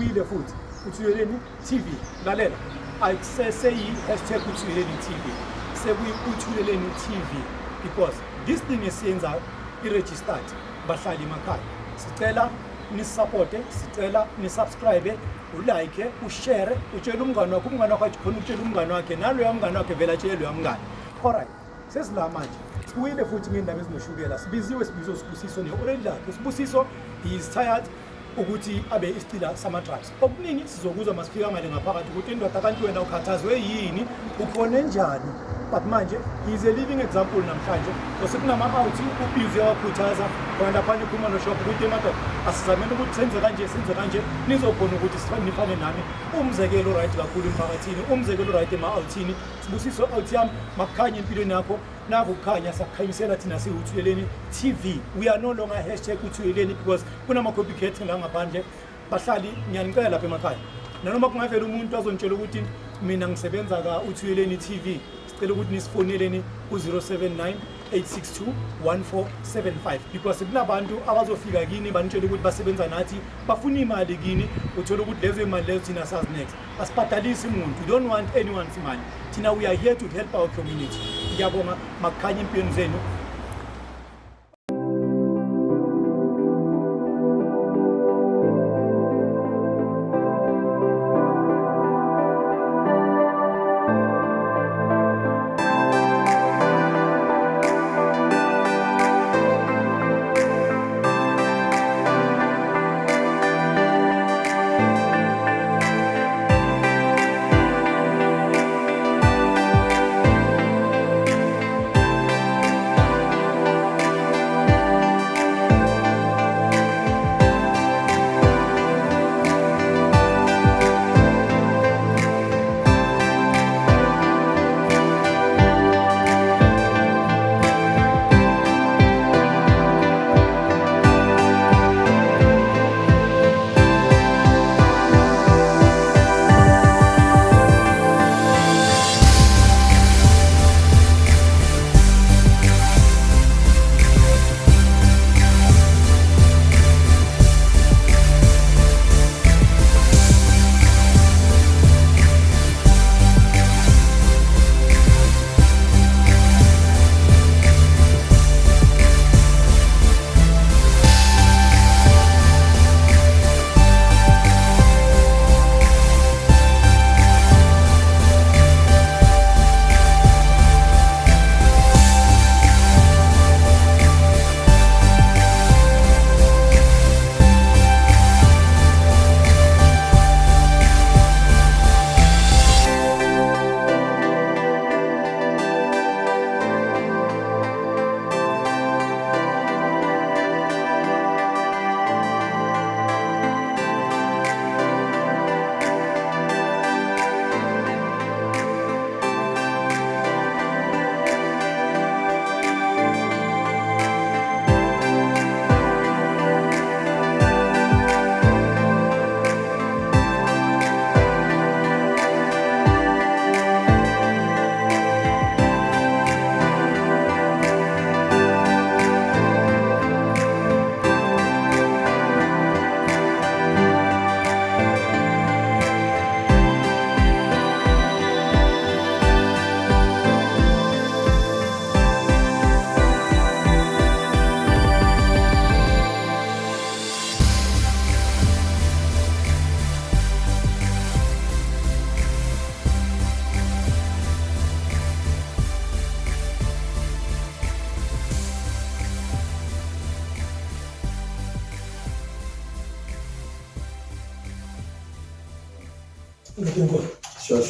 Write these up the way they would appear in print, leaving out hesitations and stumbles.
sibuyile futhi Uthuleleni TV lalela ayiseseyi #Uthuleleni TV sekuyi Uthuleleni TV because this thing esiyenza i-registered bahlali emakhaya sicela nisupporte sicela nisubscribe ulike ushare utshela umngane wakho akhona utshela umngane wakhe naloya mngane wakhe vela tshela loya mngane alright sesila manje sibuyile futhi ngendaba ezinoshukela sibiziwe Sbusiso ne-already lakhe Sbusiso is tired ukuthi abe isicila sama drugs okuningi sizokuzwa masifika ngale ngaphakathi ukuthi indoda kanti wena ukhathazwe yini ukhona njani but manje he is a living example namhlanje osekunama-outhi ubhizi yawakhuthaza kwanto phanje ukhuluma noshop ukuthi madoda asizameni ukuthi senze kanje nizokhona ukuthi nifane nami umzekelo right kakhulu emphakathini umzekelo right ema-outhini Sbusiso out yami makukhanya empilweni yakho naku kukhanya sakukhanyisela thina siwuthuleleni TV we are no longer #Uthuleleni because kunama-copycat ngaphandle bahlali ngiyanicela lapha emakhaya nanoma kungavela umuntu azontshela ukuthi mina ngisebenza ka-Uthuleleni TV sicela ukuthi nisifoneleni ku-079 862 1475 because kunabantu abazofika kini banitshela ukuthi basebenza nathi bafuna imali kini uthola ukuthi lezo imali lezo thina sazi next asibhadalisi umuntu we don't want anyone's money thina we are here to help our community ngiyabonga makukhanya empilweni zenu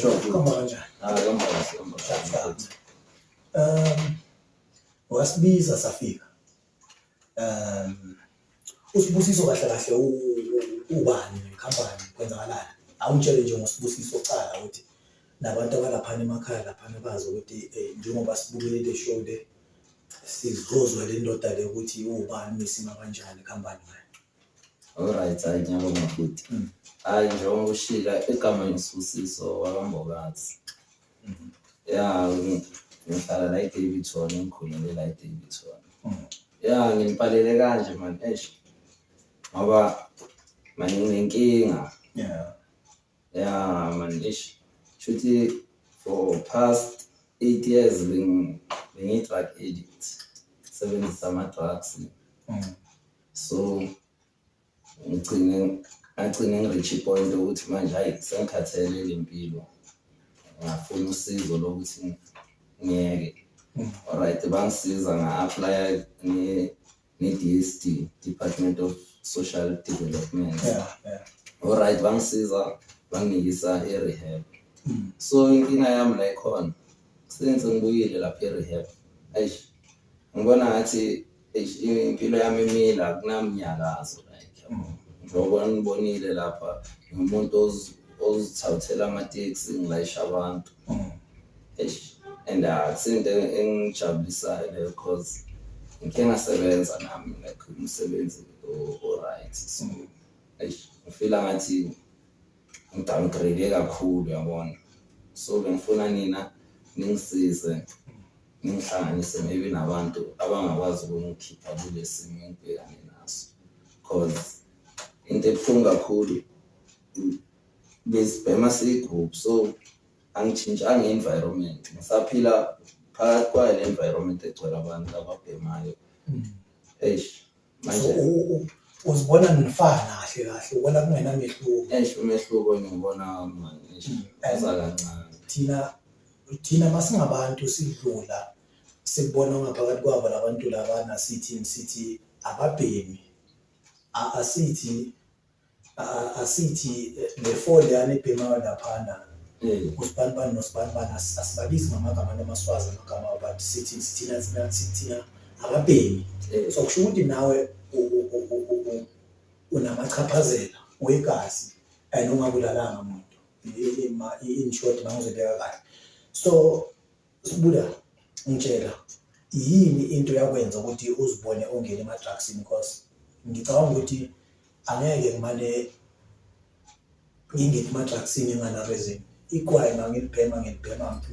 Sure. Come on, John. Wasibiza safika. Usbusiso kahle ubani nekhampani kwenzakalani. Awutshele nje ngoSbusiso cala ukuthi nabantu abalaphana emakhaya laphana bazi ukuthi njengoba sibukele le show le sizozwa le ndoda le ukuthi ubani mesima kanjani ikhampani ngayo. Alright, ngiyabonga futhi. Hayi njengoba ushila igama ngeSbusiso AKA Maloyazi. Ngihlala la eDaveyton ngikhulele la eDaveyton. Ngipalele kanje man ngoba manje nginenkinga Yeah, man, should for past 8 years being drug addict, 7 summer drugs. So ngigcine ngireach point ukuthi manje hayi sengikhathele lempilo. Ngafuna usizo lokuthi ngiyeke. Alright, bangisiza nga-apply ne-DSD, Department of Social Development. Alright, bangisiza banginikisa e-rehab. So inkinga yami la ikhona. Since ngibuyile lapha e-rehab, ngibona ngathi impilo yami imila kunamnyakazo like njengoba ngibonile lapha umuntu ozithathela ama-taxi ngilayisha abantu. And akusinto engijabulisayo leyo because ngike ngasebenza nami like umsebenzi o-right. So ngifila ngathi ngidowngrade kakhulu yabona. So bengifuna nina ningisize ngihlanganise maybe nabantu abangakwazi ukungikhipha kule simo engibhekane naso. Because into ebuhlungu kakhulu besibhema siyi-group, so angitshintshanga i-environment. Ngisaphila phakathi kwayo le environment egcwele abantu ababhemayo. Manje uzibona nifana kahle ubona kungenamehluko. Umehluko ngibona manje kancane. Thina masingabantu sidlula sikubona ngaphakathi kwabo labantu labana sithi ababhemi. Asithi le phone yani ebhemayo laphana. Usibanibani nosibanibani asibabizi ngamagama namaswazi amagama but sithina ababhemi. So kusho ukuthi nawe unamachaphazela wegazi and ungabulalanga umuntu in short mangizobeka kahle. So sibuda ngitshela yini into yakwenza ukuthi uzibone ongena ema-drugsini because ngicabanga ukuthi angeke ngimane ngingena ema-drugsini ngana reason. Ikwayi ngangilibhema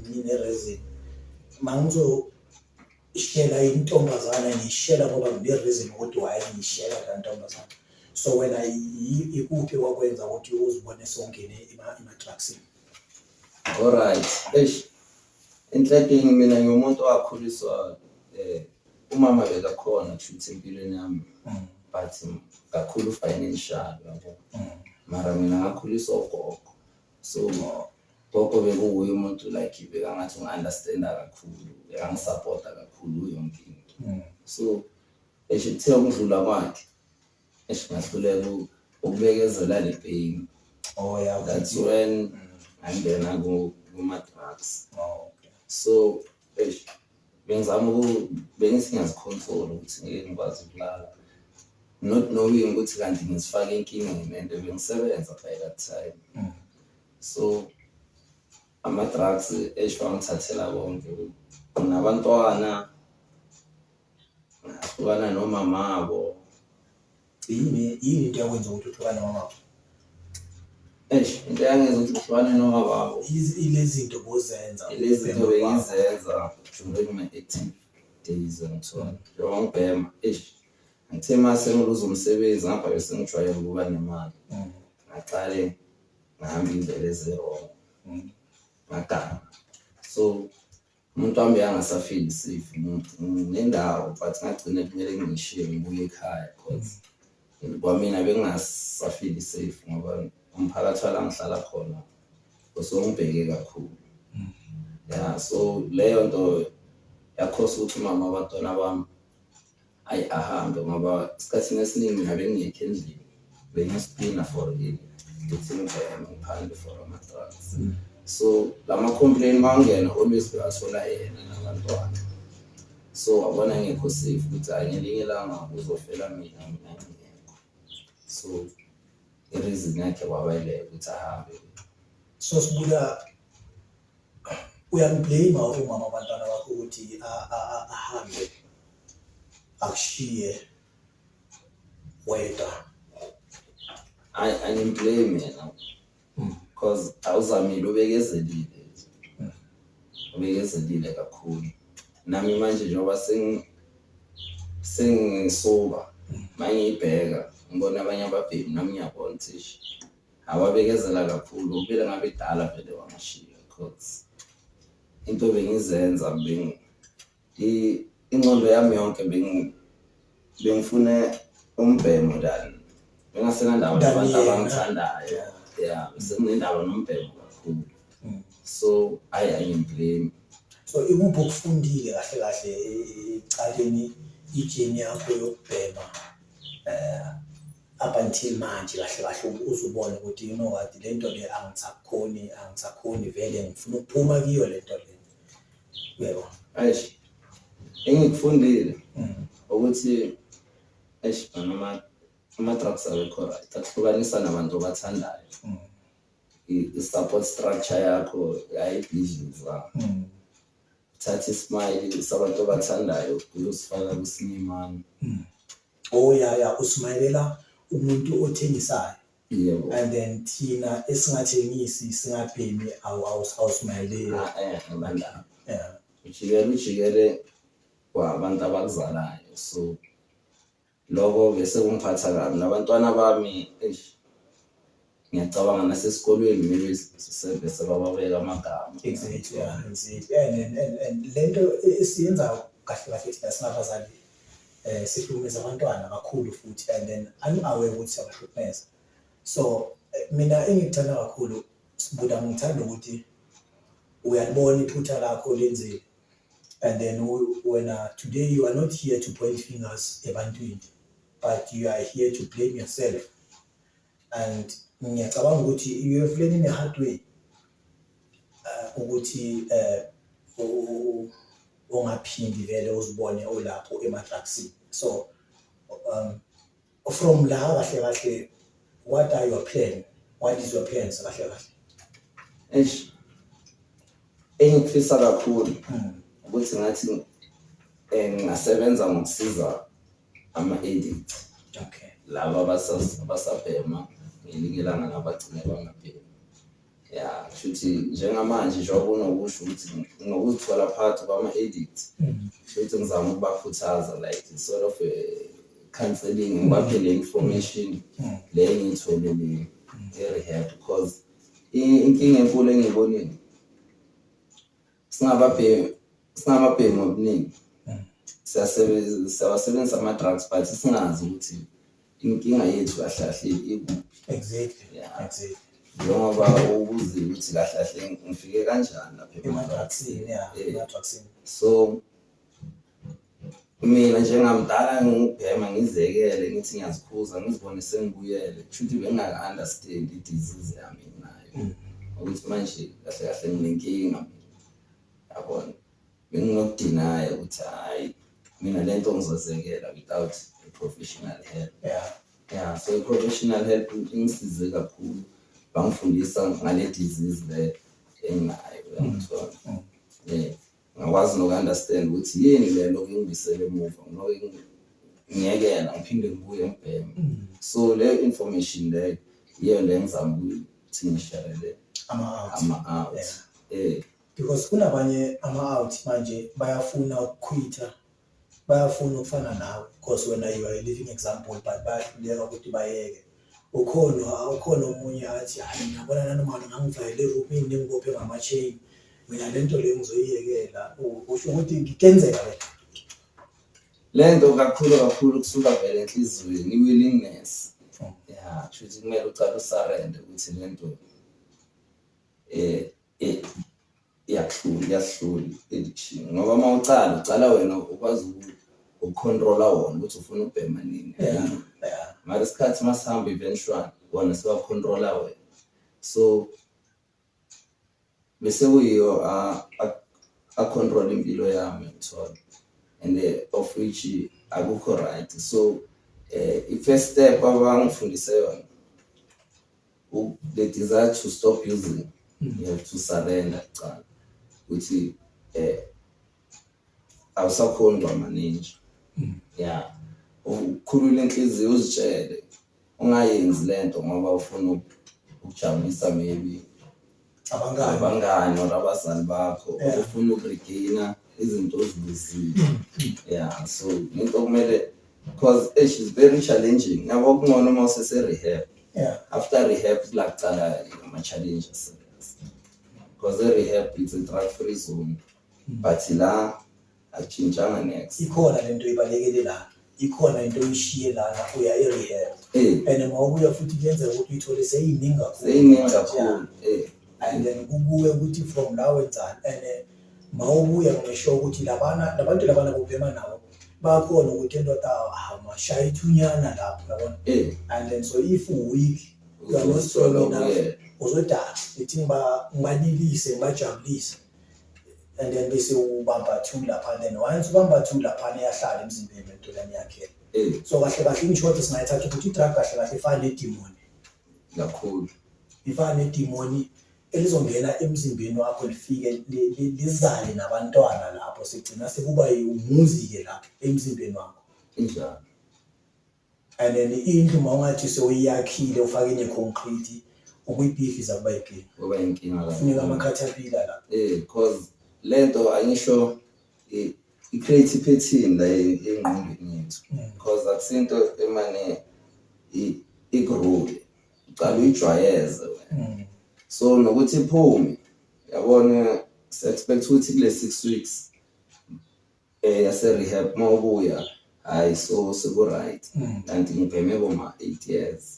ngine-reason. Mangizoshiela intombazana ngiyishela ngoba ngine-reason ukuthi why ngiyishela la ntombazana. So wena ikuphi wakwenza ukuthi uzibone songene ema-drugsini? Alright, inhlekeni mina ngiwumuntu owakhuliswa umama bekakhona kushuthi empilweni yami but kakhulu financial yabo. Mara mina ngakhuliswa ugogo. So gogo bekuwuye umuntu like bekangathi unga-understanda kakhulu, bekangisupporta kakhulu yonke into. So ethe ukudlula kwakhe ngahluleka ukubekezela le pain. That's when ngangena kuma-drugs. So bengithi ngiyazicontrol ukuthi ngeke ngikwazi ukulala, not knowing ukuthi kanti ngisifake enkingeni and bengisebenza by that time. So ama-drugs bangithathela konke, nabantwana ngahlukana nomamabo. Yini into yakwenza ukuthi uhlukane nomamabo? Into yangenza ukuthi uhlukane nomamabo ilezi zinto bozenza. Ilezi zinto bengizenza during my active days ngithola njengoba ngibhema. Ngithe mase ngiluza umsebenzi ngapha bese ngijwayele ukuba nemali. Ngaqale ngihamba indlela ezero ngagana. So umuntu wami yangasafili safe nendawo but ngagcina kumele ngishiye ngibuye ekhaya because kwamina bengasafili safe ngoba umphakathi wala ngihlala khona osongibheke kakhulu. So leyo nto yakhosa ukuthi mama abantwana bami ahambe ngoba isikhathini esiningi mina bengingekho endlini, bengispina for it ukuthi ngiphandle for ama-drugs. So lama-complain mangena always bewathola yena nabantwana. So wabona ngekho safe ukuthi ngelinye ilanga uzofela mina ngingekho. So i-reason yakhe wabayileka ukuthi ahambe. So sibuka uyamblame umama abantwana bakho ukuthi ahambe akushiye wedwa. Angimblame yena because awuzamile ubekezelile kakhulu. Nami manje njengoba sengisoba mangiyibheka ngibona abanye ababhemi nami ngiyabona ukuthi awabekezela kakhulu ubile ngabe idala vele wamashiya because into bengizenza ingqondo yami yonke bengifune umbhemo dani bengasenandaba nabantu abangithandayo besenendaba nombhemo kakhulu so ayimblame. So ikuphi okufundile kahle kahle ecaleni ijeni yakho yokubhema up until manje kahle kahle uzubona ukuthi you know what lento le angisakhoni vele ngifuna ukuphuma kiyo lento le yebo Eish engikufundile ukuthi eish ama-drugs awekho right akuhlukanisa nabantu obathandayo i-support structure yakho ayibhidliza thatha ismile sabantu obathandayo uyosifaka kusinimani usimayelela umuntu othengisayo yebo and then thina esingathengisi singabhemi awusimayeleli abandla ujikele kwabantu abakuzalayo so lokho bese kungiphatha kabi nabantwana bami ngiyacabanga nasesikolweni maybe sisebenzise bababeka amagama exactly and lento esiyenza kahle kahle thina singabazali sihlukumeza abantwana kakhulu futhi and then aware ukuthi siyabahlukumeza so mina engikuthanda kakhulu sibuda ngithanda ukuthi uyalibona iphutha lakho lenzile and then when today you are not here to point fingers ebantwini but you are here to blame yourself and ngiyacabanga ukuthi you have learned in a hard way ukuthi ungaphindi vele uzibone olapho ema-drugsini so from la kahle kahle what are your plan what is your plans kahle kahle engikufisa kakhulu ukuthi ngathi ngingasebenza ngokusiza ama-addict laba abasabhema ngilikelana nabagcine bangabhemi kushuthi njengamanje njengoba unokusho ukuthi ngokuzithola phakathi kwama-addict kushuthi ngizama ukubakhuthaza like sort of counseling ngibaphe le information le engiyitholile e-rehab because inkinga enkulu engiyibonile singababhemi obuningi siyawasebenzisa ama-drugs but singazi ukuthi inkinga yethu kahle kahle ikuphi. Exactly. Njengoba ubuze ukuthi kahle kahle ngifike kanjani lapha ema-drugsini so mina njengamdala ngibhema ngizekele ngithi ngiyazikhuza ngizibone sengibuyele kushuthi bengingaka-understand i-disease yami nayo ukuthi manje kahle kahle nginenkinga yabona benginokudinaya ukuthi hayi mina lento ngizozekela without a professional help so i-professional help ingisize kakhulu bangifundisa ngale disease le enginayo yangithola ngakwazi noku-understand ukuthi yini le lokho engibisele emuva ngiyekela ngiphinde ngibuye ngibheme so le information le yiyo le ngizama ukuthi ngisharele ama-out because kunabanye ama-out manje bayafuna ukukhwitha bayafuna ukufana nawe because wena you are a living example but bayahluleka ukuthi bayeke ukhona omunye athi hayi ngiyabona nanoma ngangivayele erumini ngingibophe ngama-chain mina lento le ngizoyiyekela usho ukuthi ngikenzeka lento kakhulu kusuka vele enhliziyweni i-willingness kushuthi kumele ucala usarende ukuthi lento iyahlula addiction ngoba uma ucala wena ukwazi ukucontrola wona ukuthi ufuna ukubhema nini mara isikhathi masihamba eventually wona siwacontrola wena so bese kuyiyo a-control impilo yami ngithola and of which akukho right so i-first step abangifundise yona the desire to stop using you have to surrender kucala ukuthi awusakhona kwamaninja ukhulule inhliziyo uzitshele ungayenzi lento ngoba ufuna ukujabulisa maybe abangani or abazali bakho ufuna ukuregaina izinto ozibuzile so into kumele because it's very challenging yabo kungcono uma usese-rehab After rehab kulaqala ama-challenges because the rehab it's a drug-free zone but la achintshanga next ikhona lento ibalekele la ikhona into oyishiye lana uya e-rehab and mawubuya futhi kuyenzeka ukuthi uyithole seyiningi kakhulu and then kubuye ukuthi from la wenzani and mawubuya ngisho ukuthi labantu labana kubhema nabo bakhona ukuthi endoda amashaya ithunyana lapho yabona and then so if week you are not strong enough uzodala ethi ngibalilise ngibajabulise and then bese ubamba two lapha then once ubamba two lapha yahlala emzimbeni entolani yakhe so kahle kahle in short singayithatha ukuthi drug kahle kahle ifana nedemoni kakhulu ifana nedemoni elizongena emzimbeni wakho lifike lizale nabantwana lapho sigcina sekuba umuzi ke lapho emzimbeni wakho injalo and then indlu mawungathi soyiyakhile ufake ne-concrete ukuyibhidliza kuba inkinga la kufuneka amakhathapila la because lento angisho i-create pattern la engqondweni yethu because akusinto emane igrow uqala uyijwayeze so nokuthi iphume yabona se-expect ukuthi kule 6 weeks yase rehab mawubuya hayi so seku-right kanti ngibheme boma 8 years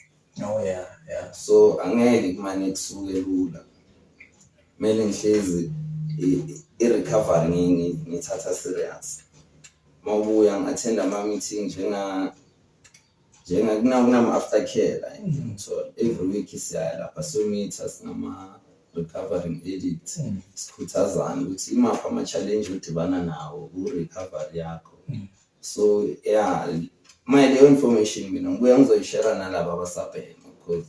so angeke kumane kusuke lula kumele ngihlezi i-recovery ngithatha serious mawubuya ngi-attend ama-meeting kunama-aftercare la so every week siyaya lapha so-meet singama-recovering addict sikhuthazana ukuthi imaphi ama-challenge odibana nawo ku-recovery yakho so maye leyo information mina ngibuya ngizoyishare nalaba abasabhema because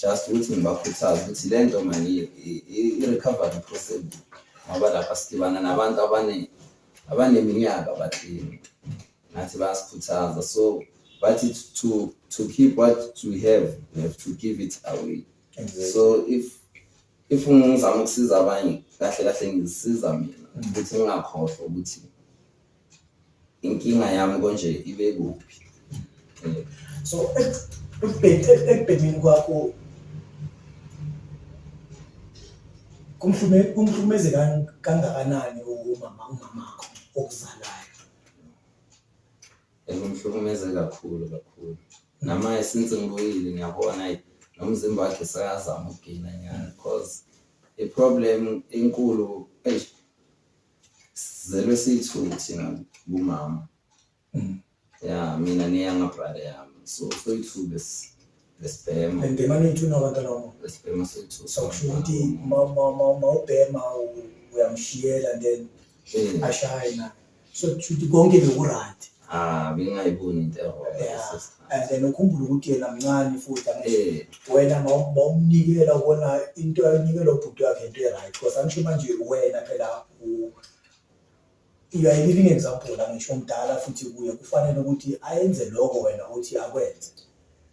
just ukuthi ngibakhuthaze ukuthi le nto mani i-recovery process ngoba lapha sidibana nabantu abaneminyaka bathini nathi bayasikhuthaza so but to keep what we have to give it away so if ngizama ukusiza abanye kahle ngizisiza mina ukuthi ngingakhohlwa ukuthi inkinga yami konje ibe kuphi so ekubhekeni kwakho kumhlumeze kangakanani umamakho okuzalayo kumhlukumeze kakhulu namaye since ngibuyile ngiyabona nomzimba wakhe sayazama ukugcina nyana because i-problem enkulu zelwe siyithu thina kumama mina ne-younger brother yami so soyithu lesibhema and bema noyithuna abantwana bamo lesibhema soyithu so kusho ukuthi mawubhema uyamshiyela then ashaye na so kusho ukuthi konke beku-right bengingayiboni into and then ukhumbule ukuthi yena mncane futhi wena mawumnikela ubona into ayinikelwa ubhuti wakhe into e-right because angisho manje wena phela you are a living example angisho umdala futhi kuye kufanele ukuthi ayenze lokho wena uthi akwenze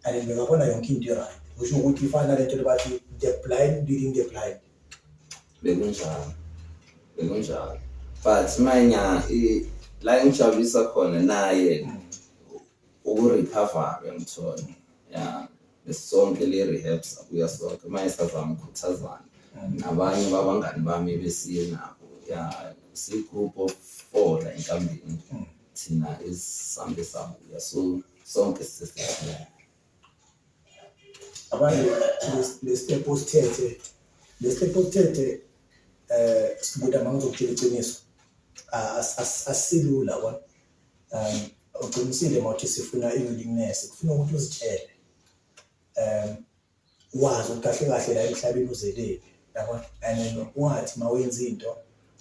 and bengabona yonke into e-right kusho ukuthi ifana lento lebathi the blind leading the blind bekunjalo but manya la ngijabulisa khona naye ukurecover ngithola sonke le-rehab sabuya sonke manje sazama ukukhuthazana nabanye babangani bami besiye nabo si-group of 4 la enkambeni thina esisambe sabuya so sonke sisesiyana abanye le-step osithethe sibuda mangizokutshela iqiniso asilula bona uqinisile mawuthi sifuna i-willingness kufuna ukuthi uzitshele wazi ukuthi kahle kahle la emhlabeni uzelele yabona and then ungathi mawenza into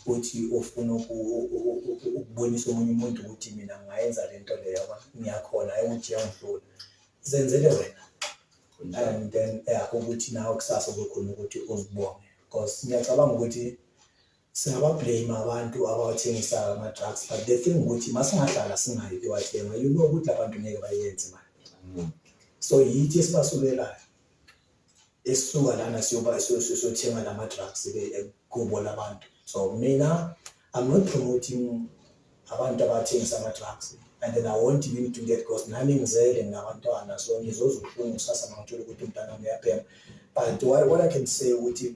uthi ufuna ukubonisa omunye umuntu ukuthi mina ngayenza lento leyo yabona ngiyakhona ukuthi yangihlula zenzele wena and then ukuthi nawe kusasa kukhona ukuthi uzibonge because ngiyacabanga ukuthi singabablame abantu abawathengisa ama-drugs but the thing ukuthi masingadlala singayi bewathenga you know ukuthi abantu ngeke bayenze manje so yithi esibasukelayo esisuka lana siyothenga lama-drugs kubo labantu so mina I'm not promoting abantu abathengisa ama-drugs and then I want even to get because nami ngizele nabantwana so ngizozwa ubuhlungu kusasa mangithola ukuthi umntwana wami uyabhema. But what I can say ukuthi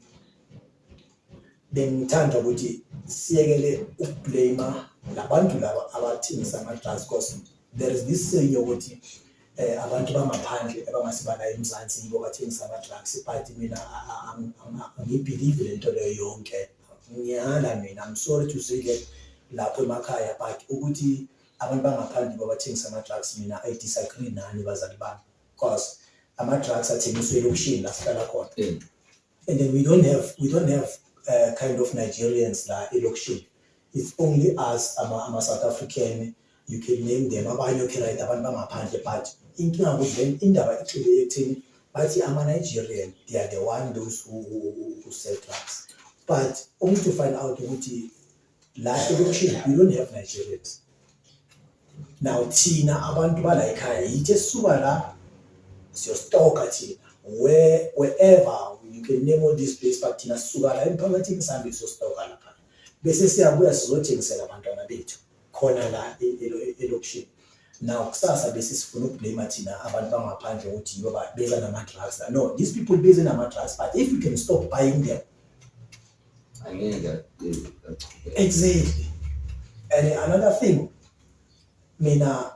bengithanda ukuthi siyekele ukublame labantu laba abathengisa ama-drugs because there is this saying ukuthi abantu bangaphandle abangasiba la eMzansi yibo bathengisa ama-drugs but mina ngibelieve lento leyo yonke ngiyala mina I'm sorry to say that lapho emakhaya but ukuthi abantu bangaphandle babathengisa ama-drugs mina I disagree nani bazali bami because ama-drugs athengiswa elokishini la sihlala khona and then we don't have kind of Nigerians la elokishini. It's only us ama-South African, you can name them abanye okay right abantu bangaphandle but inkinga ukuthi indaba ixile ekutheni bathi ama-Nigerian they are the one those who sell drugs but only to find out ukuthi la elokishini you don't have Nigerians. Now thina abantu bala ekhaya yithi esisuka la siyostoka thina wherever you can name all this place but thina sisuka la emphakathini sihambe siyostoka lapha bese siyabuya sizothengisela abantwana bethu khona la elokishini. Now kusasa bese sifuna ukublame thina abantu bangaphandle ukuthi yibo beza nama-drugs. No, these people beza nama-drugs but if you can stop buying them exactly. And another thing mina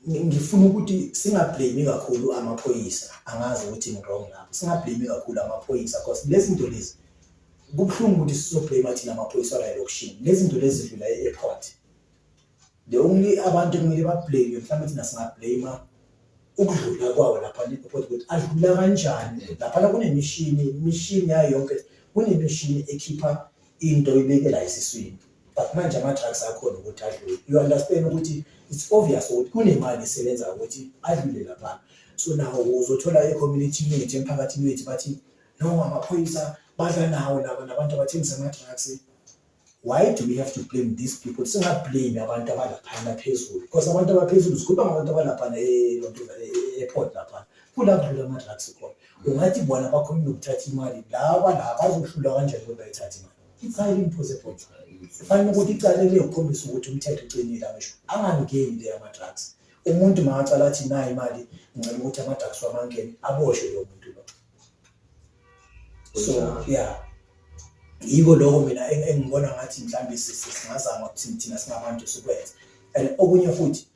ngifuna ukuthi singablame kakhulu amaphoyisa angazi ukuthi ngirong lapho singablame kakhulu amaphoyisa because lezi zinto lezi kubuhlungu ukuthi sizoblame thina amaphoyisa la elokishini lezi zinto lezi zidlula e-airport. The only abantu kumele bablame mhlawumbe thina singablame ukudlula kwawo lapha e-airport ukuthi adlula kanjani lapha kunemishini yayo yonke kunemishini ekhipha into ibekela esiswini but manje ama-drugs akhona ukuthi adlule. You understand ukuthi it's obvious ukuthi kunemali esebenza ukuthi adlule lapha. So now uzothola e-community yethu emphakathini wethu bathi no amaphoyisa badla nawo nabantu abathengisa ama-drugs. Why do we have to blame these people? Singablame abantu abalaphana phezulu because abantu abaphezulu sikhuluma ngabantu abalaphana e-airport lapha kula kudlula ama-drugs khona. Ungathi bona bakhona ukuthatha imali laba bazohlula kanjani ukuthi bayithathe imali. It's highly impossible. Fanele ukuthi icala liyokhombisa ukuthi umthetho uqinile ngisho angangeni le ama-drugs. Umuntu mangacala athi nayi imali ngicela ukuthi ama-drugs wamangeni aboshwe lo muntu lo. So yeah, yiko lokho mina engibona ngathi mhlambe singazama ukuthi thina singabantu sikwenze. And okunye futhi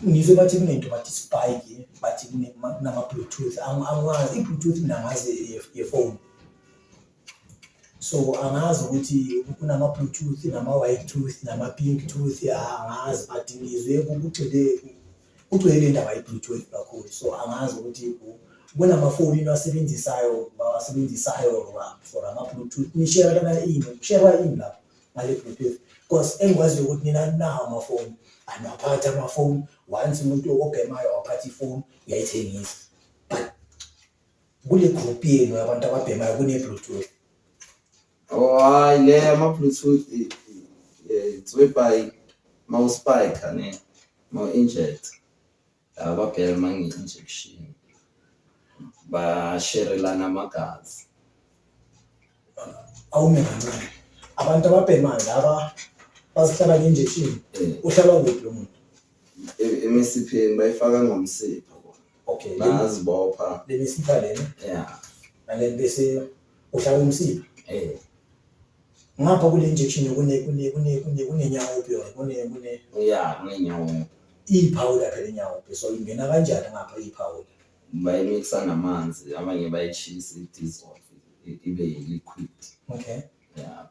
ngizwe bathi kunento bathi spike bathi kunama-bluetooth angazi i-bluetooth mina ngazi ye-phone. So angazi ukuthi kunama-bluetooth nama-white tooth nama-pink tooth angazi but ngizwe kugcwele indaba ye-bluetooth kakhulu. So angazi ukuthi kunamafoni bawasebenzisayo for ama-bluetooth nisherelana ini lapho ngale bluetooth because engikwaziyo ukuthi nina nawo amafoni anaphatha amafoni once umuntu obhemayo waphatha ifoni uyayithengisa but kule group yenu abantu ababhemayo kune-bluetooth. Oh hayi le ama-bluetooth it's whereby mawuspike ne mawu-inject ababhela mangi-injection basherelana amagazi. Awume kancane abantu ababhemayo laba bazihlaba nge-injection uhlaba kuphi lo muntu emisipheni bayifaka ngomsipha okay bazibopha le misipha lena yeah and then bese uhlaba umsipha ngapha kule injection kunenyawo phi yeah kunenyawo ipowder phela inyawo phi so ingena kanjani ngapha ipowder bayimixa namanzi abanye bayitshisa i-dissolve ibe liquid. Okay yeah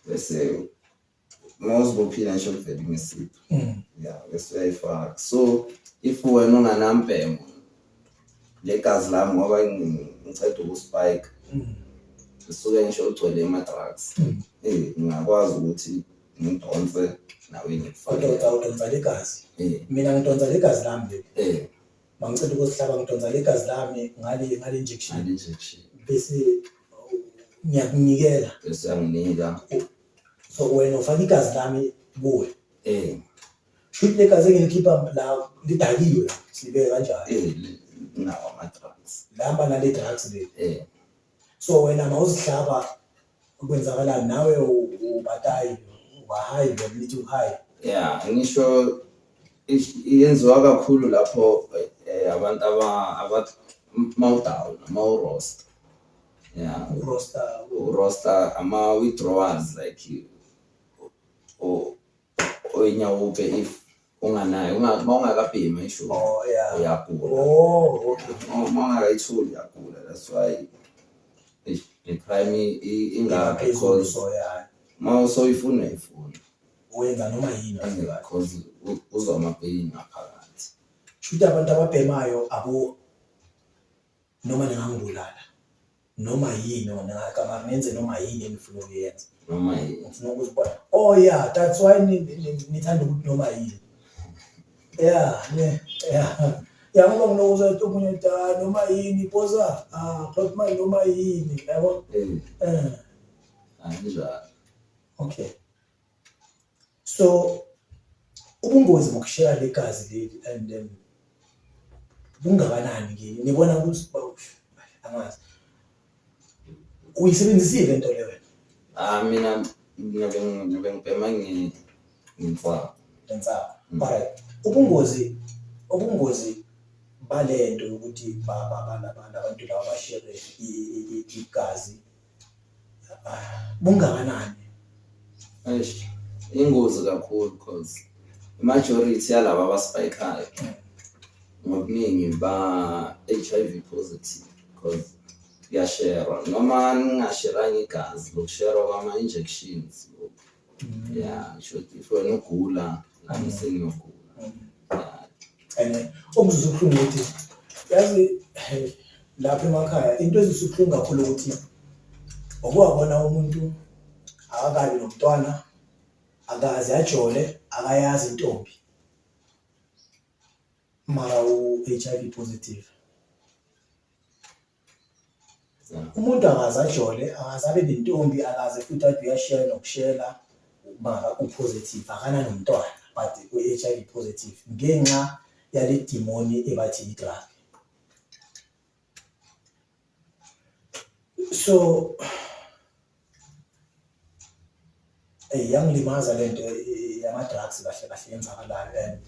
bese mawuzibophile ngisho kuvela imisipha yeah bese uyayifaka. So if wena unganampemo legazi lami ngoba ngicela ukuspike suke ngisho ugcwele ama-drugs ngingakwazi ukuthi ngidonse nawe ngikufake udonsa legazi. Mina ngidonsa legazi lami mangicela ukusihlaba ngidonsa legazi lami ngale injection bese ngiyakunikela bese yanginika so wena ufaka igazi lami kuwe shoot legazi engilikhipha la lidakiwe sibe kanjani nawo ama-drugs lamba nale drugs le so wena mawuzihlaba kwenzakalani nawe ubatayi wahayi ngithi uhayi yeah ngisho iyenziwa kakhulu lapho abantu mawudown mawuroster yeah roster ama withdrawals like oyinyawupe if unganayo ungakabhema isho uyagula okay ungakayithuli uyagula that's why the crime ingakho because mawusoyifuna wenza noma yini because uzwa amapain ngaphakathi shuthi abantu ababhemayo abo noma ningangibulala noma yini noma nenze noma yini enifuna ukuyenza noma yini ufuna ukuzibona yeah that's why nithanda ukuthi noma yini yeah ngoba nginokuza omunye da noma yini poza but my noma yini yabo anjalo okay so ubungozi bokushare legazi leli and bungakanani kini nibona ukuthi angazi uyisebenzisile into leyo mina ngibhema ngimfaka lenza alright ubungozi balento ukuthi abantu laba bashare igazi bungakanani ingozi kakhulu because majority yalabo abasipayikayo ngokuningi ba HIV positive because yashare noma ningasheranga igazi lokushare kwama injections yeah should if wena ugula nami seniyogula and okuzuzukhlungu ukuthi yazi lapha emakhaya into ezisukhlungu kakhulu ukuthi okwabona umuntu akakabi nomntwana akazi ajole akayazi intombi mara u-HIV positive umuntu akazi ajole akazabe nentombi akaze futhi athi uyashare nokushela mara u-positive akana nomntwana but u-HIV positive ngenxa yale demoni ebathi i-drug so yangilimaza lento yama-drugs kahle yenzakalayo and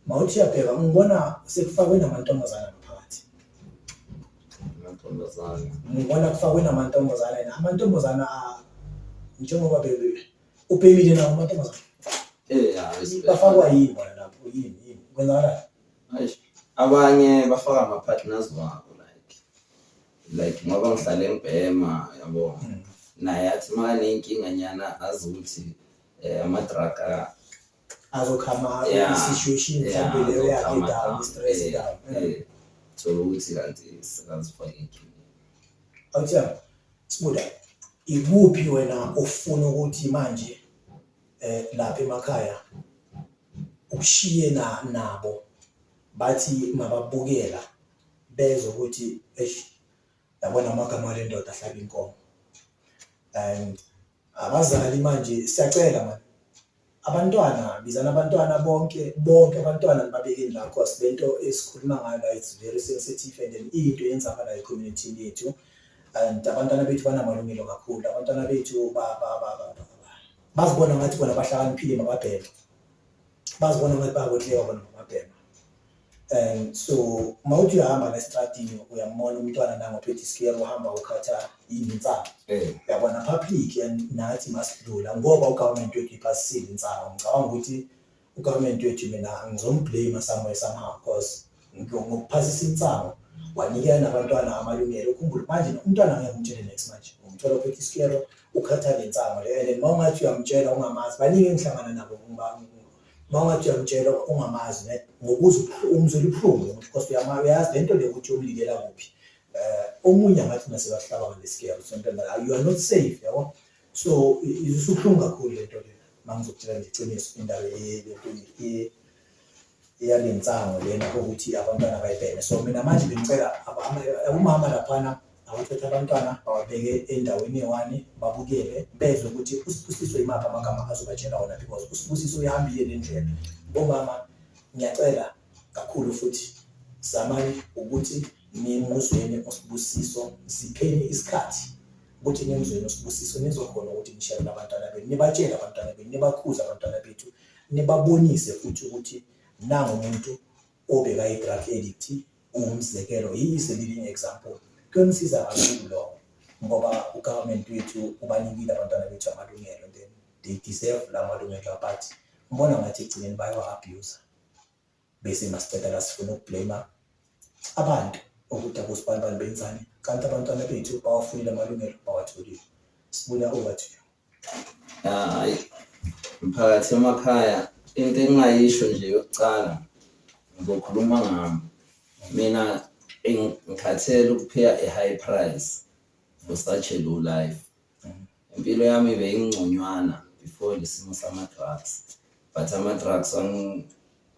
mawuthi uyabheka ngibona sekufakwe namantombazana ngaphakathi ngibona kufakwe namantombazana and amantombazana njengoba upemile nawo amantombazana bafakwa yini bona lapho yini kwenzakala abanye bafaka ama-partners wabo like ngoba ngihlale ngibhema yabo naye athi makanenkinga nyana azi ukuthi ama-drug azokhama i-situation mhlawumbe leyo yakhe down stress down thola ukuthi kanti sikazifake inkinga awuthiyama Sbuda ikuphi wena ufuna ukuthi manje lapha emakhaya ukushiye nabo bathi mababukela bezwe ukuthi yabona amagama lendoda ahlaba inkomo and abazali manje siyacela manje abantwana bizana abantwana bonke abantwana babekeni la cause lento esikhuluma ngayo la it's very sensitive and into yenzakala e-community yethu and abantwana bethu banamalungelo kakhulu abantwana bethu bazibona ngathi bona bahlakaniphile mababheke bazibona ngathi bayabotleka bona mababheke and so mawuthi uyahamba la-estradini uyambona umntwana nangophethe isikero uhamba ukhatha insana yabona public and nathi masidlula ngoba ugovernment wethu iphasisile insana ngicabanga ukuthi ugovernment wethu mina ngizomblame somewhere somehow because ngokuphasisa insana wanikela nabantwana amalungelo ukhumbula manje umntwana ngeke umtshele next manje umthola uphethe isikero ukhatha lensana le and mawungathi uyamtshela ungamazi baningi engihlangana nabo mawungathi uyamtshela ungamazi ngokuza umzwela ubuhlungu because uyazi lento le ukuthi umlikela kuphi omunye angathi nasebahlaba ngalesikero something like you are not safe yabo so izusuhlungu kakhulu lento le mangizokutshela ngicinise indaba yalentsango lena ukuthi abantwana bayibhene so mina manje bengicela umama laphana abathatha abantwana bawabeke endaweni ewani babukele bezwe ukuthi uSbusiso imapha amagama azobatshela wona because uSbusiso uyahambile lendlela bomama ngiyacela kakhulu futhi zamani ukuthi nimuzweni uSbusiso sipheni isikhathi ukuthi nimuzweni uSbusiso nizokhona ukuthi nishare nabantwana benu nibatshele abantwana benu nibakhuza abantwana bethu nibabonise futhi ukuthi nangu umuntu obeka i-drug addict umzekelo is a living example. Kuyomsiza kakhulu lokho ngoba ugovernment wethu ubanikile abantwana bethu amalungelo, then they deserve la malungelo, but ngibona ngathi egcineni bayo-abuse bese masicela sifuna ukublame abantu ukuthi akusibani benzani kanti abantwana bethu bawafunile amalungelo bawatholile. Sibuya over to you. Hayi, mphakathi emakhaya into engingayisho nje yokucala ngizokhuluma ngami. Mina ngikhathele ukuphaya a high price for such a low life. Impilo yami beyingconywana before lesimo sama-drugs, but ama-drugs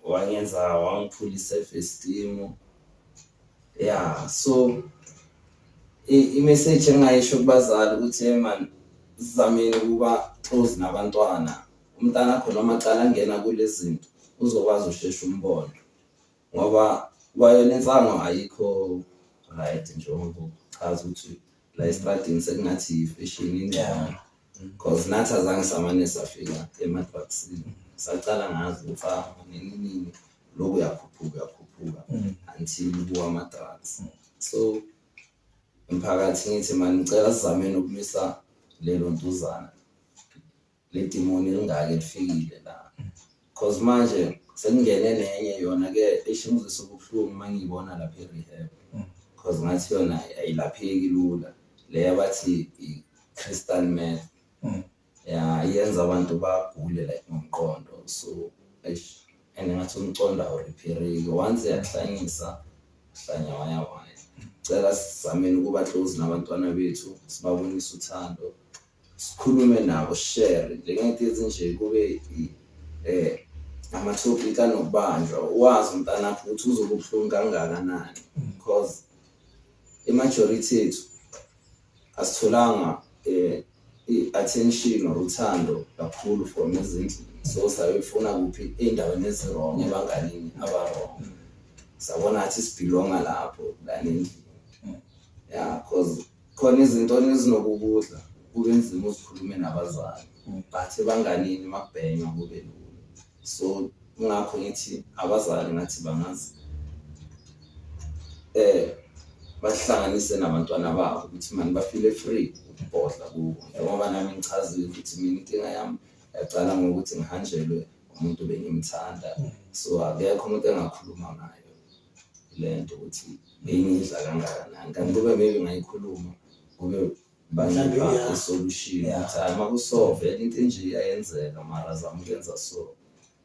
wangiphula i-self-esteem. Yeah, so i-message engayisho kubazali ukuthi man sizameni ukuba close nabantwana. Umntana khona noma aqala angena kulezi zinto uzokwazi usheshe umbone ngoba bayonensango ayikho right njengoba chaza ukuthi la estradini sekungathi ifashion indlela because nathi azange samane safika ema-drugsini. Sacala ngazi ukuthi nini lokhu yakhuphuka until kuwa ama-drugs. So umphakathi ngithi mani ngicela sizameni ukulwisa lelo ntuzana le demoni elingake lifikile la because manje sekungene nenye yona ke eshingizisa ubuhlungu mangiyibona lapha e-rehab because ngathi yona ayilapheki lula le abathi i-crystal meth. Yeah, yenza abantu bagule like ngomqondo. So and ngathi umqondo awurephereki once yakuhlanyisa hlanya waya. Cela sizameni ukuba close nabantwana bethu, sibabonise uthando, sikhulume nabo, share lengento ezinje kube ama-topic anokubanjwa, wazi umntana wakho ukuthi uzokubuhlungu kangakanani because i-majority yethu asitholanga i-attention or uthando kakhulu from ezindlini. So sayifuna kuphi ey'ndaweni ezirong ebanganini abarong, sabona ngathi sibhilonga lapho lanendlini. Yeah, because khona izinto ezinokukudla kube nzima uzikhulume nabazali but ebanganini makubhenywa kube lula. So ngakho ngithi abazali ngathi bangazi bahlanganise nabantwana babo ukuthi mani bafile free ukubhodla kubo. Ngoba nami ngichazile ukuthi mina inkinga yami yaqala ngokuthi ngihanjelwe umuntu bengimthanda. So akekho umuntu engakhuluma ngayo lento ukuthi bengidla kangakanani kanti kube maybe ngayikhuluma kube bangipa isolution ukuthi hayi makusolve into enje iyayenzeka mara zama ukuyenza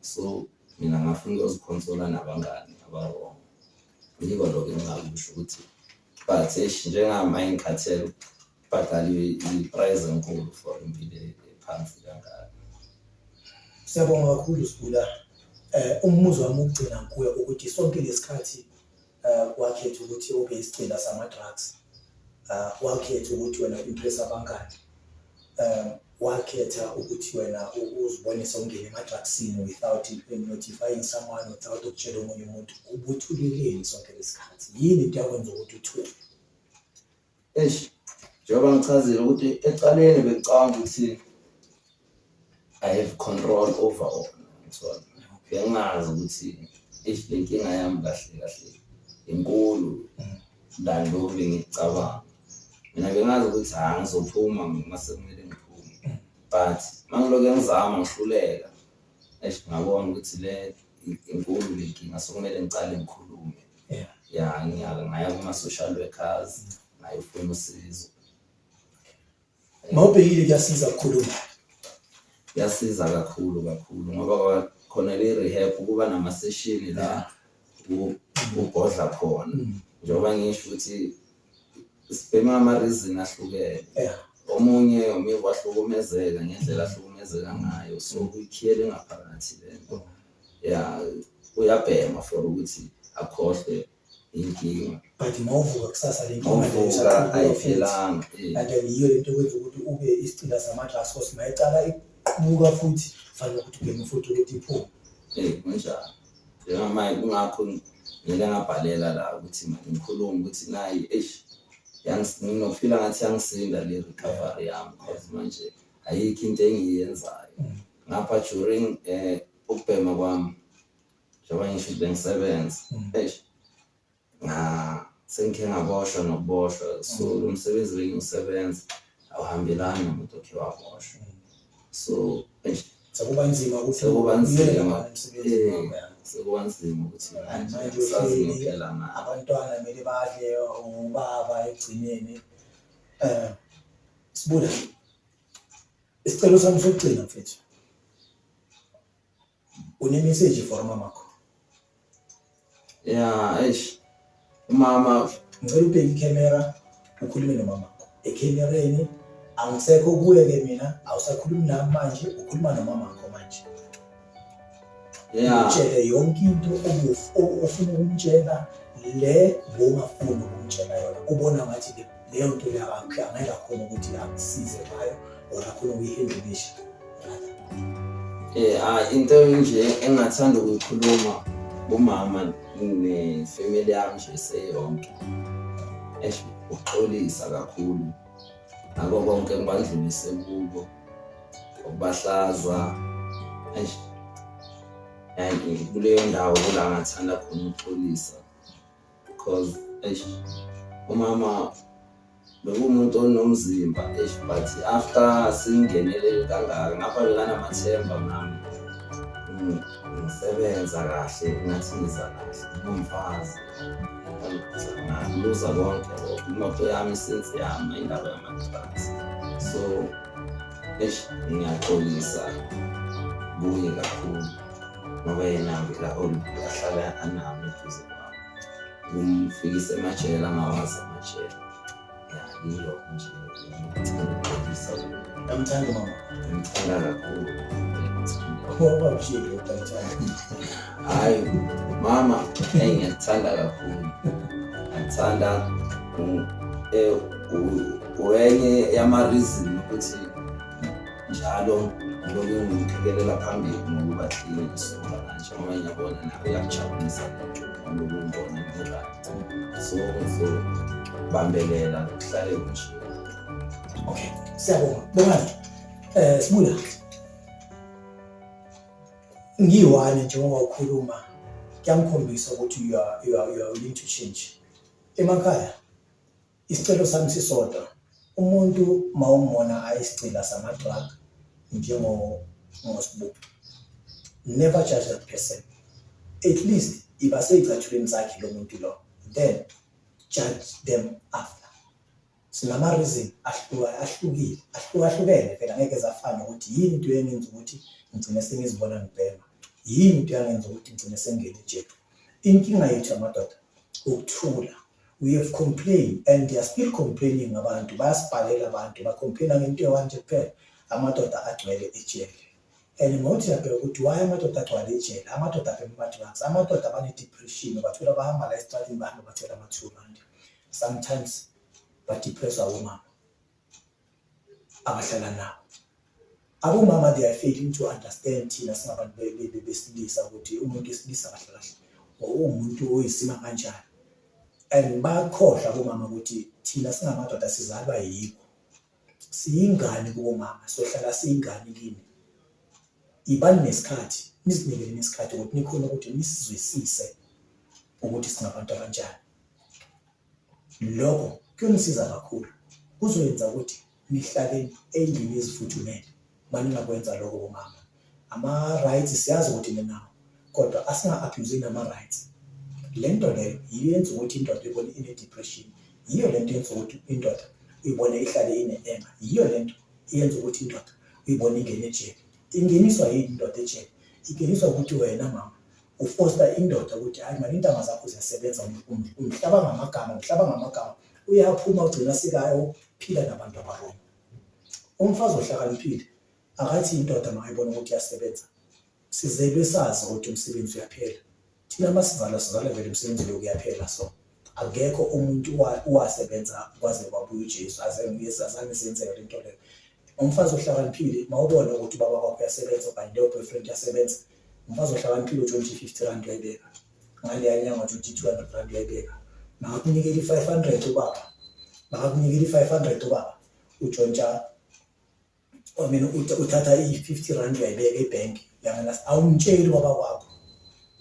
so mina ngafuna ukuziconsola nabangani abarong. Yiko lokho engingakusho ukuthi but njengami ngikhathele ukubhadala i-price enkulu for impilo ephansi kangaka. Siyabonga kakhulu Sibula. Umuzwa wami ukugcina kuwe ukuthi sonke lesikhathi wakhetha ukuthi ube isicila sama-drugs, wakhetha ukuthi wena impress abangani, wakhetha ukuthi wena uzibonise ungene ema-drugsini without notifying someone, without ukutshela omunye umuntu. Ubuthuleleni sonke lesikhathi? Yini into yakwenza ukuthi uthule? Njengoba ngichazile ukuthi ecaleni bengicabanga ukuthi I have control over all. So bengazi ukuthi le nkinga yami kahle inkulu than lokhu bengicabanga. Mina bengazi ukuthi ngizophuma mase kumele ngiphume, but mangiloke ngizama ngihluleka ngabona ukuthi le inkulu le nkinga sokumele ngicale ngikhulume. Yeah, ngaya kuma-social workers ngayofuna usizo. Mawubhekile kuyasiza ukukhuluma. Yasiza kakhulu ngoba khona le rehab kuba nama-session la ubhodla khona. Njengoba ngisho ukuthi sibhema ama-reason ahlukene. Omunye wahlukumezeka ngendlela ahlukumezeka ngayo, so kuyikhiyele ngaphakathi lento. Yeah, uyabhema for ukuthi akhohlwe inkinga. But mawuvuka kusasa le nkinga ayiphelanga. Kanti yiyo lento ekwenza ukuthi ube isicila sama-drugs because mayicala iqhamuka futhi fanele ukuthi ugeme futhi ukuthi iphume. Kunjalo. Njengamanje kungakho ngile ngabhalela la ukuthi manje ngikhulume ukuthi nayi nginofila ngathi yangisinda le recovery yami because manje ayikho into engiyenzayo. Ngapha during ukubhema kwami njengoba ngisho bengisebenza sengikhe ngaboshwa nokuboshwa, so lo msebenzi bengisebenza awuhambelani nomuntu okhe waboshwa, so sekuba nzima ukuthi sekuba nzima ukuthi manje sazi ngempela na abantwana kumele badle ubaba egcineni. Sibula, isicelo sami sokugcina mfethu, une-message for mamakho? umama ngicela ubheke ikhamera ukhulume nomamakho ekhemereni. Angisekho kuye-ke mina, awusakhulumi nami manje, ukhuluma nomamakho manje. Utshele yonke into ofuna ukumtshela, le bongafuni ukumtshela yona, ubona ngathi leyo nto leyo angeke akhona ukuthi akusize ngayo or akhona ukuyihendlikisha. into nje engathanda ukuyikhuluma umama nefamily yami nje seyonke, uxolisa kakhulu ngako konke ngibandlulise kubo, ukubahlaza kuleyo ndawo kula ngathanda khona ukuxolisa, because umama bekumuntu onomzimba but after singenele kangaka ngapha bekanamathemba nami ngisebenza kahle, ngathi ngiza kahle ngumfazi ngluza konke imoto yami since yami indaba yama-drugs, so ngiyaxolisa kuye kakhulu ngoba yena ahlala anami eduze kwami, kumfikisa emajele angawazi amajele. Yiyo nje ngixolisa kuye. Namthanda mama? Ngimthanda kakhulu. Ngoba mshilo uthanda. Hayi mama ngiyathanda kakhulu, ngithanda uyenye yama-reason ukuthi njalo ngilobe ngimkhekelela phambili ngokuba clean soba kanje ngoba ngiyabona nawe uyakujabulisa lento ngoba umbona ngi-right, so bambelela kuhlale kunje. Okay, siyabonga. Bongani, Sibula, ngiyiwani njengoba ukhuluma kuyangikhombisa ukuthi you are willing to change. Emakhaya isicelo sami sisodwa, umuntu mawumbona ayisicila sama-drug njengosibupho, never judge that person. At least iba seyicathulweni zakhe lo muntu lo, then judge them after. Sinama-reason ahlukahlukene phela, ngeke zafana ukuthi yini into yengenza ukuthi ngigcine sengizibona ngibhema, yini into yangenza ukuthi ngigcine sengingena ejele. Inkinga yethu amadoda ukuthula. We have complained and they are still complaining abantu, bayasibhalela abantu, bacomplaina ngento ewanje kuphela, amadoda agcwele ejele. And mawuthi yabheka ukuthi why amadoda agcwele ejele, amadoda abhema ama-drugs, amadoda abane-depression, bathola bahamba la esitratini bahamba bathola ama-200. Sometimes badepresswa abomama abahlala nabo. Abomama they are failing to understand thina singabantu besilisa ukuthi umuntu wesilisa kahle kahle umuntu oyisima kanjani. And bakhohlwa abomama ukuthi thina singamadoda sizalwa yibo, siyingane kubomama, sohlala siyingane kini. Ibani nesikhathi, nizinikele nesikhathi ukuthi nikhona ukuthi nisizwisise ukuthi singabantu abanjani. Lokho kuyonisiza kakhulu, kuzoyenza ukuthi nihlale endlini ezifuthumele. Maningakwenza lokho bomama, ama-rights siyazi ukuthi ninawo, kodwa asinga-abuseni ama-rights. Le nto leyo yiyo yenza ukuthi indoda ibone ine-depression, yiyo le nto yenza ukuthi indoda uyibone ihlale ine-anger, yiyo le nto yenza ukuthi indoda uyibone ingene ejele. Ingeniswa yini indoda ejele? Ingeniswa ukuthi wena mama ufosta indoda ukuthi hayi manje intanga zakho ziyasebenza, umhlaba ngamagama, uyaphuma ugcina sikayo phila nabantu abarongo. Umfazi ohlakaniphile akathi indoda mayibona ukuthi iyasebenza, sizelwe sazi ukuthi umsebenzi uyaphela. Thina masizala vele umsebenzi lo uyaphela, so akekho umuntu owasebenza kwaze kwabuya uJesu azange senzeke lento leyo. Umfazi ohlakaniphile mawubona ukuthi ubaba wakho uyasebenza okanye leyo boyfriend uyasebenza, umfazi ohlakaniphile ujonge 50 rand uyayibeka, ngale nyanga ujonge 200 rand uyayibeka. Makakunikele 500 ubaba, makakunikele 500 ubaba, ujontsha uthatha i-50 rand uyayibeka ebhenki, uyangana awumtsheli baba kwakho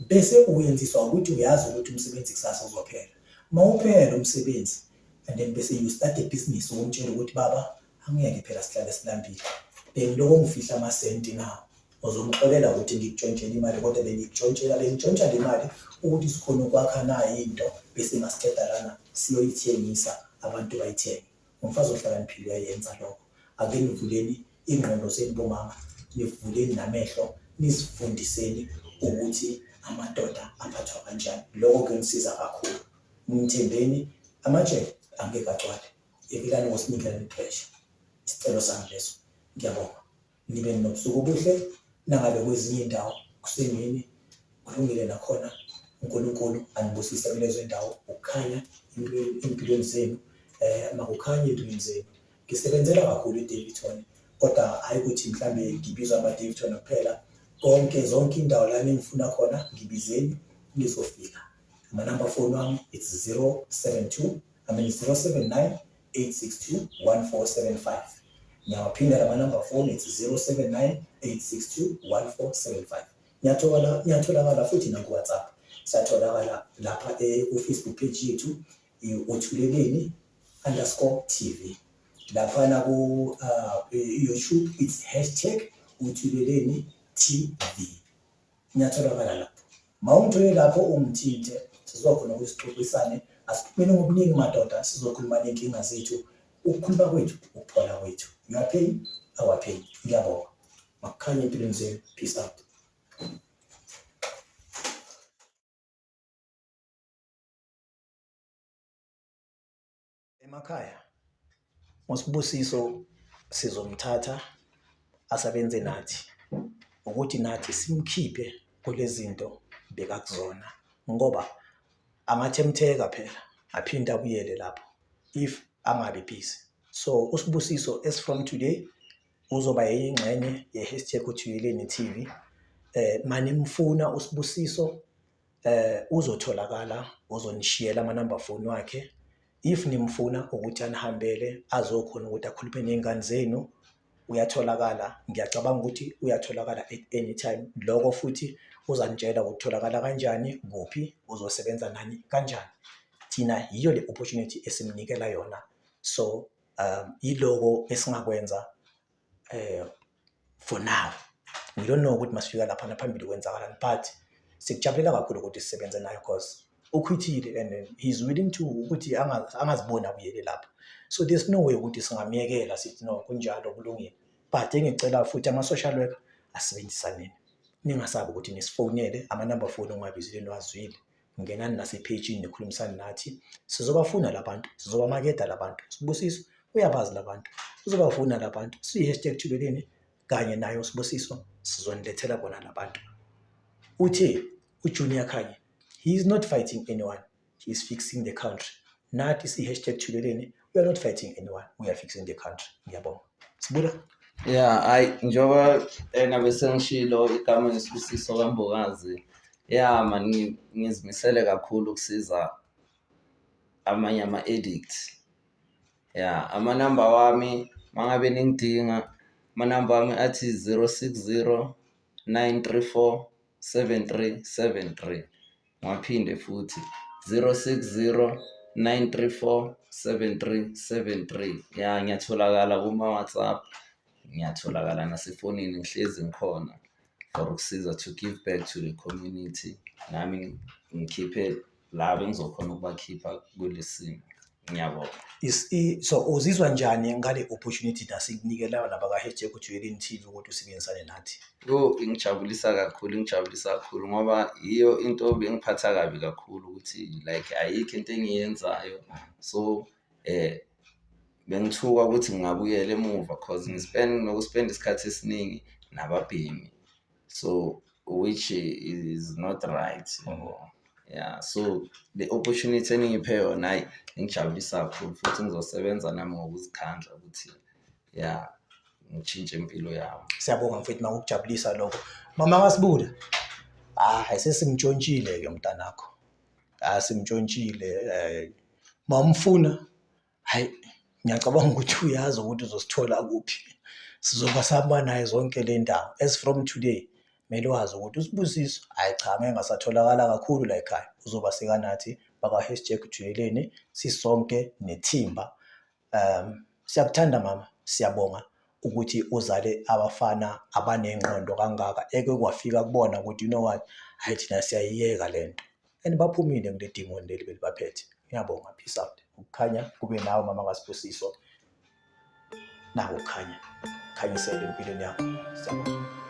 bese uyenziswa ukuthi uyazi ukuthi umsebenzi kusasa uzophela mawuphela umsebenzi and then bese you start a business umtshela ukuthi baba angiyeke phela sihlale silambile bengiloko ngifihla amasenti nawo uzomxolela ukuthi ngikutshontshela imali kodwa bengikutshontshela bengitshontsha le mali ukuthi sikhona ukwakha nayo into bese masiqeda lana siyoyithengisa abantu bayithenge umfazi ohlakaniphile uyayenza lokho ake nivuleni ingqondo zenu bomama nivuleni namehlo nisifundiseni ukuthi amadoda aphathwa kanjani lokho kuyomsiza kakhulu ngithembeni amajele angeke agcwale yekelani ngosinikela pressure isicelo sami leso ngiyabonga nibe nobusuku obuhle nangabe kwezinye indawo kusemini kulungile nakhona uNkulunkulu anibusise kulezo indawo ukukhanya empilweni zenu makukhanya empilweni zenu ngisebenzela kakhulu eDaveyton kodwa hayi ukuthi mhlambe ngibizwa abaDaveyton kuphela zonke indawo la engifuna khona ngibizeni nizofika ama-number phone wami it's 079 862 1475 ngiyawaphinda lama-number phone it's 079 862 1475 ngiyatholakala futhi naku-WhatsApp siyatholakala lapha ku-Facebook page yethu Uthuleleni _TV lapha ku-YouTube it's #Uthuleleni TV ngiyatholakala lapho mawungithole lapho ungithinte sizokhona ukusixoxisane asikhulumeni ngobuningi madoda sizokhuluma nenkinga zethu ukukhuluma kwethu ukuphola kwethu you are pain our pain ngiyabonga makukhanye empilweni zenu peace out emakhaya uSbusiso sizomthatha asebenze nathi ukuthi nathi simkhiphe kulezinto bekakuzona ngoba amathemtheka phela aphinda abuyele lapho if angabe busy so uSbusiso as from today uzoba yingxenye ye#Uthuleleni TV manimfuna uSbusiso uzotholakala uzonishiyela ama-number phone wakhe if nimfuna ukuthi anihambele azokhona ukuthi akhulume nengane zenu uyatholakala ngiyacabanga ukuthi uyatholakala at any time lokho futhi uzanitshela ukutholakala kanjani kuphi uzosebenza nani kanjani thina yiyo le opportunity esimnikela yona so iloko esingakwenza for now we don't know ukuthi masifika lapha phambili kwenzakalani but sikujabulela kakhulu ukuthi sisebenze naye because ukhwithile and he's willing to ukuthi angazibona kuyele lapha so there's no way ukuthi singamyekela sithi no kunjalo kulungile but engicela futhi ama-social worker asebenzisaneni ningasabi ukuthi nisifonele ama-number phone ongabizile niwazwile ngenani nasepage nikhulumisane nathi sizobafuna labantu sizobamakeda labantu Sbusiso uyabazi labantu uzobafuna labantu siyi#Uthuleleni kanye naye uSbusiso sizonilethela bona labantu uthe uJunior Khanye he is not fighting anyone he is fixing the country nathi siyi#Uthuleleni we are not fighting anyone we are fixing the country ngiyabonga sibula yeah hayi njengoba bese ngishilo igama leSbusiso Mbokazi yeah man ngizimisele kakhulu ukusiza amanye ama-addict yeah ama-number wami mangabe ningidinga ama-number wami athi 060 934 7373 ngaphinde futhi 060 934 7373 yeah ngiyatholakala kuma-WhatsApp ngiyatholakala nasefonini ngihlezi ngikhona for ukusiza to give back to the community nami ngikhiphe labo engizokhona ukubakhipha kulesimo ngiyabonga so uzizwa njani ngale opportunity nasikunikela nabaka-Uthuleleni TV ukuthi usebenzisane nathi ingijabulisa kakhulu ngoba iyo into bengiphatha kabi kakhulu ukuthi like ayikho into engiyenzayo so bengithuka ukuthi ngingabuyela emuva because nokuspend isikhathi esiningi nababhemi so which is not right yeah so the opportunity engiphe yona hayi ngijabulisa kakhulu futhi ngizosebenza nami ngokuzikhandla ukuthi yeah ngitshintshe impilo yami siyabonga mfethu makukujabulisa lokho mama kaSibuda sesimtshontshile ke mntanakho simtshontshile mamfuna hayi ngiyacabanga ukuthi uyazi ukuthi uzosithola kuphi sizoba sahamba naye zonke le ndawo as from today kumele wazi ukuthi uSbusiso hayi cha ngeke ngasatholakala kakhulu la ekhaya, uzoba sekanathi baka #Uthuleleni sisonke nethimba. Siyakuthanda mama, siyabonga ukuthi uzale abafana abanengqondo kangaka eke kwafika kubona ukuthi you know what, hayi thina siyayiyeka lento and baphumile kule demon leli belibaphethe. Ngiyabonga, peace out. Ukukhanya kube nawe mama kaSbusiso. Nawe ukukhanya, khanyisele empilweni yakho. Siyabonga.